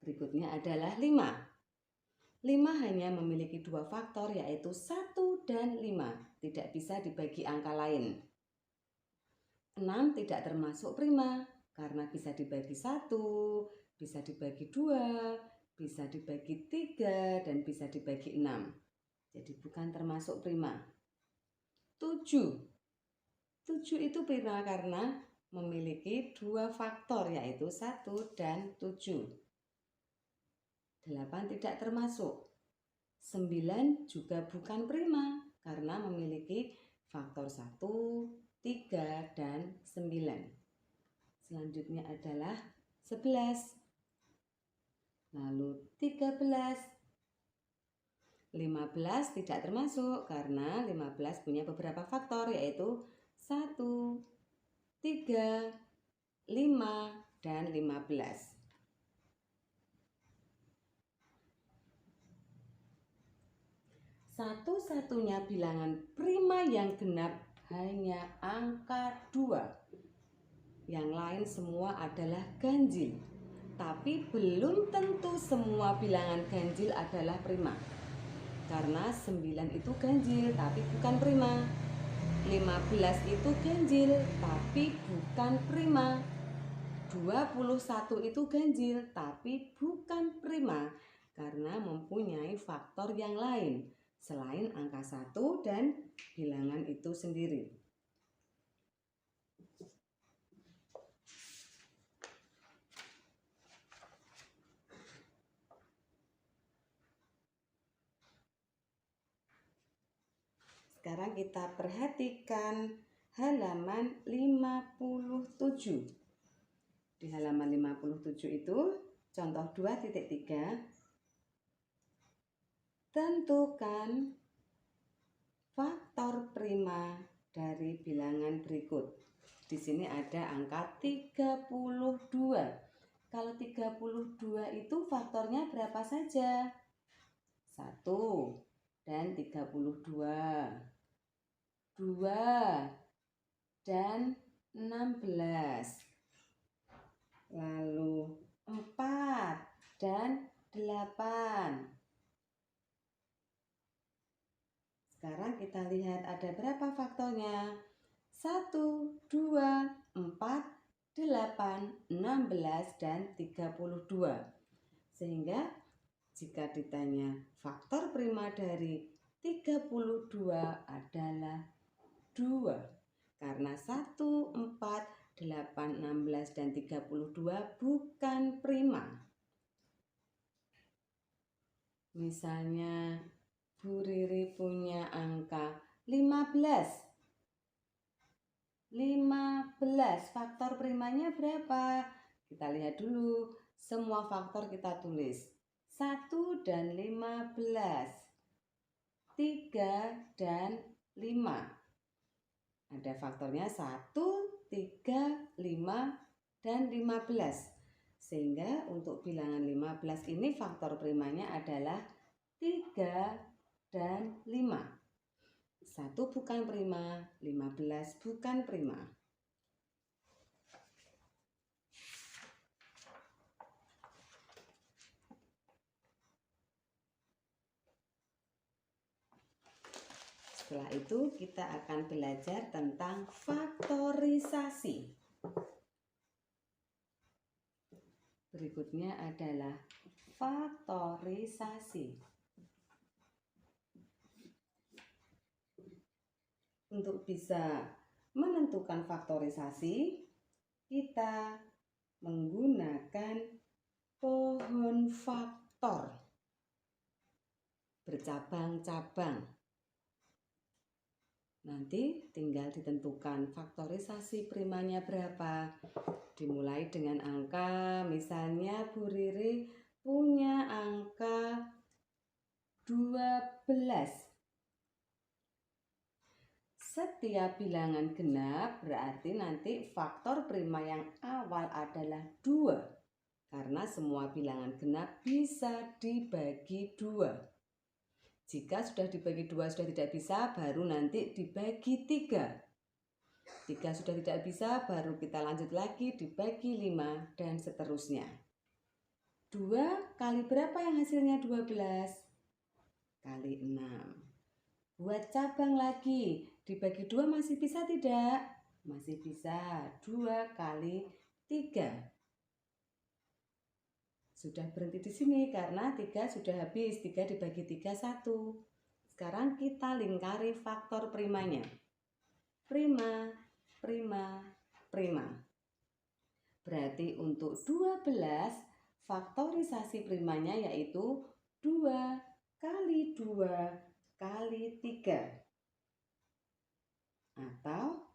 Berikutnya adalah 5. 5 hanya memiliki 2 faktor, yaitu 1 dan 5. Tidak bisa dibagi angka lain. 6 tidak termasuk prima karena bisa dibagi 1, bisa dibagi 2, bisa dibagi 3, dan bisa dibagi 6. Jadi bukan termasuk prima. 7. 7 itu prima karena memiliki 2 faktor, yaitu 1 dan 7. 8 tidak termasuk. 9 juga bukan prima karena memiliki faktor 1, 3, dan 9. Selanjutnya adalah 11. Lalu 13. 15 tidak termasuk karena 15 punya beberapa faktor, yaitu 1, 3, 5, dan 15. Satu-satunya bilangan prima yang genap hanya angka 2. Yang lain semua adalah ganjil. Tapi belum tentu semua bilangan ganjil adalah prima. Karena 9 itu ganjil tapi bukan prima. 15 itu ganjil tapi bukan prima. 21 itu ganjil tapi bukan prima karena mempunyai faktor yang lain selain angka 1 dan bilangan itu sendiri. Sekarang kita perhatikan halaman 57. Di halaman 57 itu contoh 2.3, tentukan faktor prima dari bilangan berikut. Di sini ada angka 32. Kalau 32 itu faktornya berapa saja? 1 dan 32. 2 dan 16. Lalu 4 dan 8. Sekarang kita lihat ada berapa faktornya? 1, 2, 4, 8, 16, dan 32. Sehingga jika ditanya faktor prima dari 32 adalah 2. Karena 1, 4, 8, 16, dan 32 bukan prima. Misalnya Bu Riri punya angka 15. 15, faktor primanya berapa? Kita lihat dulu, semua faktor kita tulis. 1 dan 15, 3 dan 5. Ada faktornya 1, 3, 5, dan 15. Sehingga untuk bilangan 15 ini faktor primanya adalah 3 dan 5. 1 bukan prima, 15 bukan prima. Setelah itu kita akan belajar tentang faktorisasi. Berikutnya adalah faktorisasi. Untuk bisa menentukan faktorisasi, kita menggunakan pohon faktor bercabang-cabang. Nanti tinggal ditentukan faktorisasi primanya berapa. Dimulai dengan angka, misalnya Bu Riri punya angka 12. Setiap bilangan genap berarti nanti faktor prima yang awal adalah 2. Karena semua bilangan genap bisa dibagi 2. Jika sudah dibagi 2 sudah tidak bisa, baru nanti dibagi 3. 3 sudah tidak bisa, baru kita lanjut lagi dibagi 5 dan seterusnya. 2 kali berapa yang hasilnya 12? Kali 6. Buat cabang lagi, dibagi 2 masih bisa tidak? Masih bisa, 2 kali 3. Sudah berhenti di sini karena 3 sudah habis, 3 dibagi 3, 1. Sekarang kita lingkari faktor primanya. Prima, prima, prima. Berarti untuk 12, faktorisasi primanya yaitu 2 kali 2 kali 3. Atau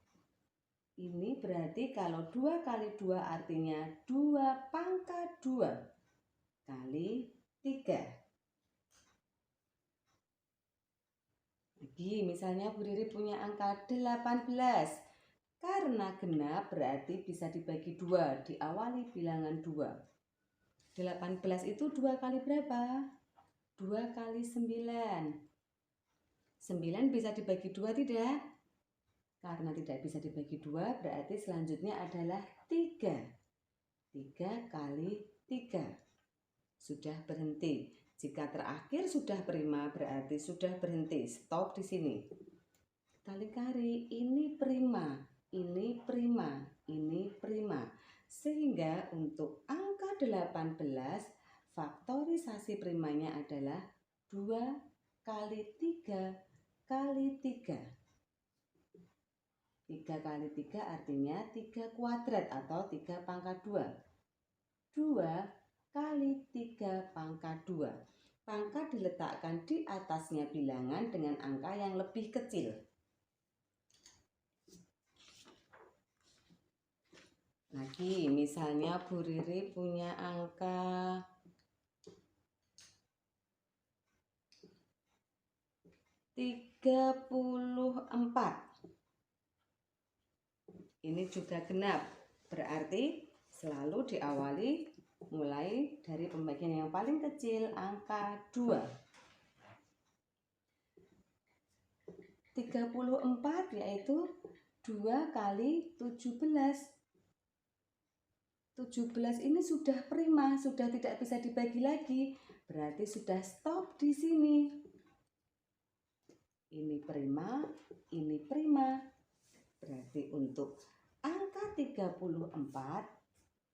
ini berarti kalau 2 kali 2 artinya 2 pangkat 2 kali 3. Lagi misalnya Bu Riri punya angka 18. Karena genap berarti bisa dibagi 2, diawali bilangan 2. 18 itu 2 kali berapa? 2 kali 9. 9 bisa dibagi 2 tidak? Karena tidak bisa dibagi 2 berarti selanjutnya adalah 3. 3 kali 3. Sudah berhenti. Jika terakhir sudah prima berarti sudah berhenti. Stop di sini. Kita lingkari, ini prima, ini prima, ini prima. Sehingga untuk angka 18 faktorisasi primanya adalah 2 kali 3 kali 3. 3 kali 3 artinya 3 kuadrat atau 3 pangkat 2. 2 kali 3 pangkat 2. Pangkat diletakkan di atasnya bilangan dengan angka yang lebih kecil. Lagi misalnya Bu Riri punya angka 34. Ini juga genap. Berarti selalu diawali mulai dari pembagian yang paling kecil, angka 2. 34 yaitu 2 kali 17. 17 ini sudah prima, sudah tidak bisa dibagi lagi. Berarti sudah stop di sini. Ini prima, ini prima. Berarti untuk angka 34,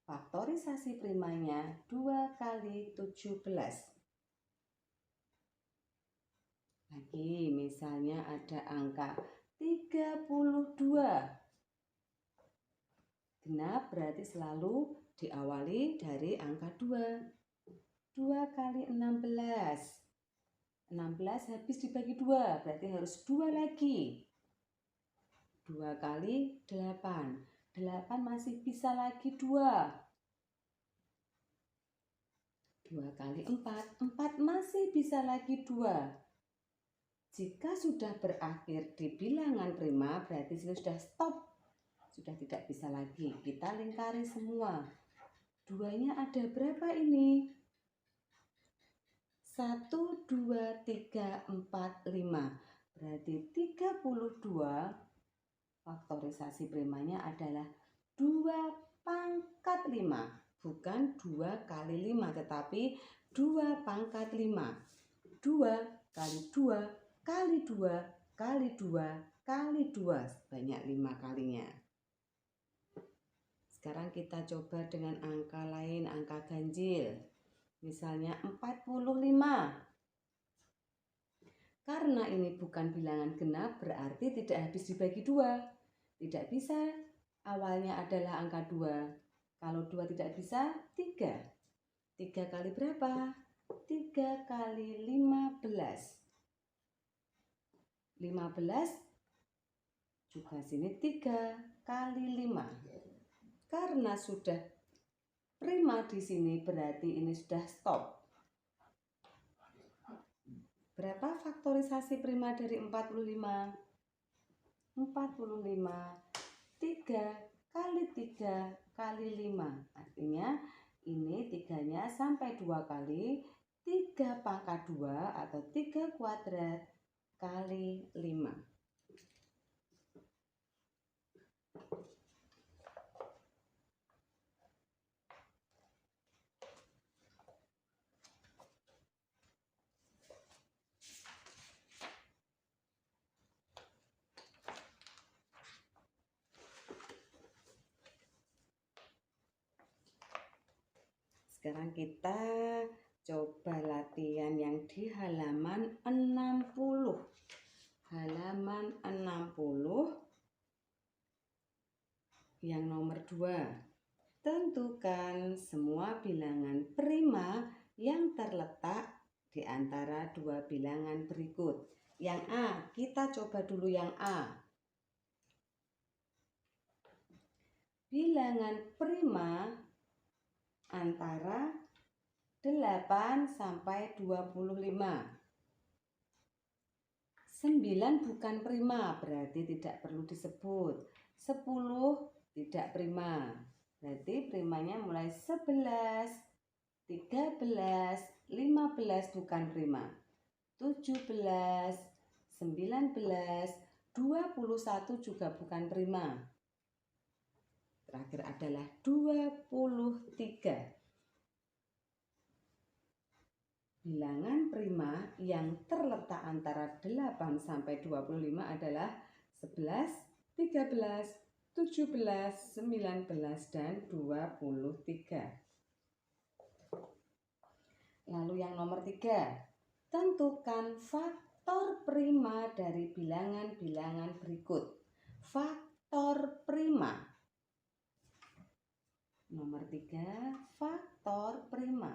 faktorisasi primanya 2 kali 17. Lagi misalnya ada angka 32. Genap berarti selalu diawali dari angka 2. 2 kali 16. 16 habis dibagi 2, berarti harus 2 lagi. 2 kali 8. 8 masih bisa lagi 2. 2 kali 4. 4 masih bisa lagi 2. Jika sudah berakhir di bilangan prima, berarti sudah stop. Sudah tidak bisa lagi. Kita lingkari semua. 2-nya ada berapa ini? 1, 2, 3, 4, 5. Berarti 32. Faktorisasi primanya adalah 2 pangkat 5. Bukan 2 kali 5, tetapi 2 pangkat 5. 2 kali 2 kali 2 kali 2 kali 2. Sebanyak 5 kalinya. Sekarang kita coba dengan angka lain, angka ganjil. Misalnya 45. Karena ini bukan bilangan genap berarti tidak habis dibagi 2. Tidak bisa, awalnya adalah angka 2. Kalau 2 tidak bisa, 3. 3 kali berapa? 3 kali 15. 15 juga sini 3 kali 5. Karena sudah prima di sini berarti ini sudah stop. Berapa faktorisasi prima dari 45? 45. 3 kali 3 kali 5. Artinya ini 3-nya sampai 2 kali. 3 pangkat 2 atau 3 kuadrat kali 5. Sekarang kita coba latihan yang di halaman 60. Halaman 60 yang nomor 2. Tentukan semua bilangan prima yang terletak di antara dua bilangan berikut. Yang A, kita coba dulu yang A. Bilangan prima antara 8 sampai 25. 9 bukan prima, berarti tidak perlu disebut. 10 tidak prima. Berarti primanya mulai 11, 13, 15 bukan prima. 17, 19, 21 juga bukan prima. Terakhir adalah 23. Bilangan prima yang terletak antara 8 sampai 25 adalah 11, 13, 17, 19, dan 23. Lalu yang nomor 3, tentukan faktor prima dari bilangan-bilangan berikut. Faktor prima. Nomor 3, faktor prima.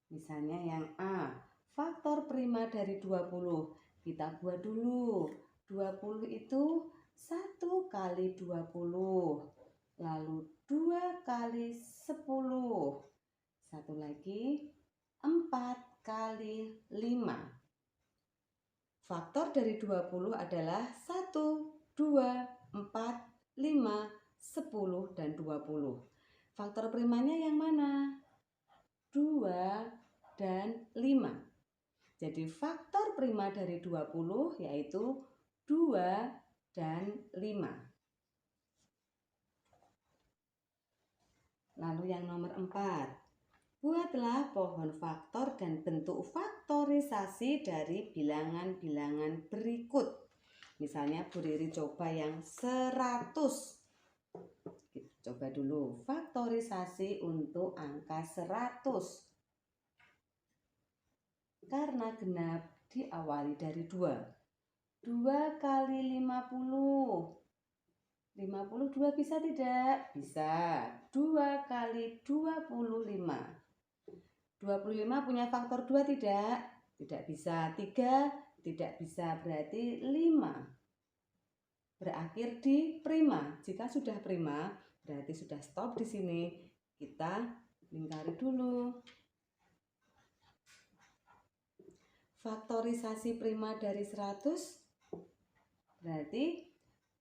Misalnya yang A, faktor prima dari 20. Kita buat dulu. 20 itu 1 kali 20. Lalu 2 kali 10. Satu lagi 4 kali 5. Faktor dari 20 adalah 1, 2, 4, 5, 10, dan 20. Faktor primanya yang mana? 2 dan 5. Jadi faktor prima dari 20 yaitu 2 dan 5. Lalu yang nomor 4. Buatlah pohon faktor dan bentuk faktorisasi dari bilangan-bilangan berikut. Misalnya Bu Riri coba yang 100. Kita coba dulu faktorisasi untuk angka 100. Karena genap diawali dari 2. 2 kali 50. 52 bisa tidak? Bisa. 2 kali 25. 25 punya faktor 2 tidak? Tidak bisa. 3 tidak bisa. Berarti 5. Berakhir di prima. Jika sudah prima, berarti sudah stop di sini. Kita lingkari dulu. Faktorisasi prima dari 100 berarti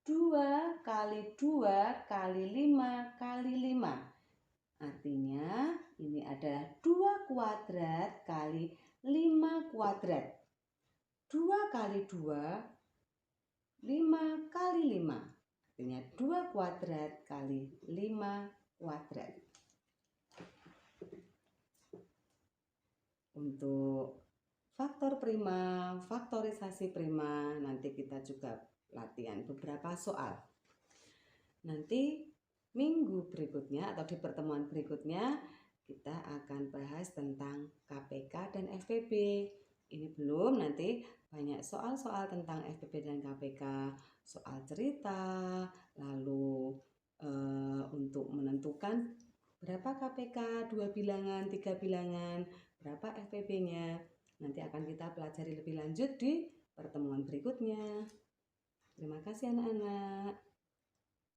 2 kali 2 kali 5 kali 5. Artinya ini adalah 2 kuadrat kali 5 kuadrat. 2 kali 2, 5 kali 5. Artinya 2 kuadrat kali 5 kuadrat. Untuk faktor prima, faktorisasi prima, nanti kita juga latihan beberapa soal. Nanti minggu berikutnya atau di pertemuan berikutnya kita akan bahas tentang KPK dan FPB. Ini belum, nanti banyak soal-soal tentang FPB dan KPK, soal cerita, lalu untuk menentukan berapa KPK, 2 bilangan, 3 bilangan, berapa FPB-nya. Nanti akan kita pelajari lebih lanjut di pertemuan berikutnya. Terima kasih anak-anak.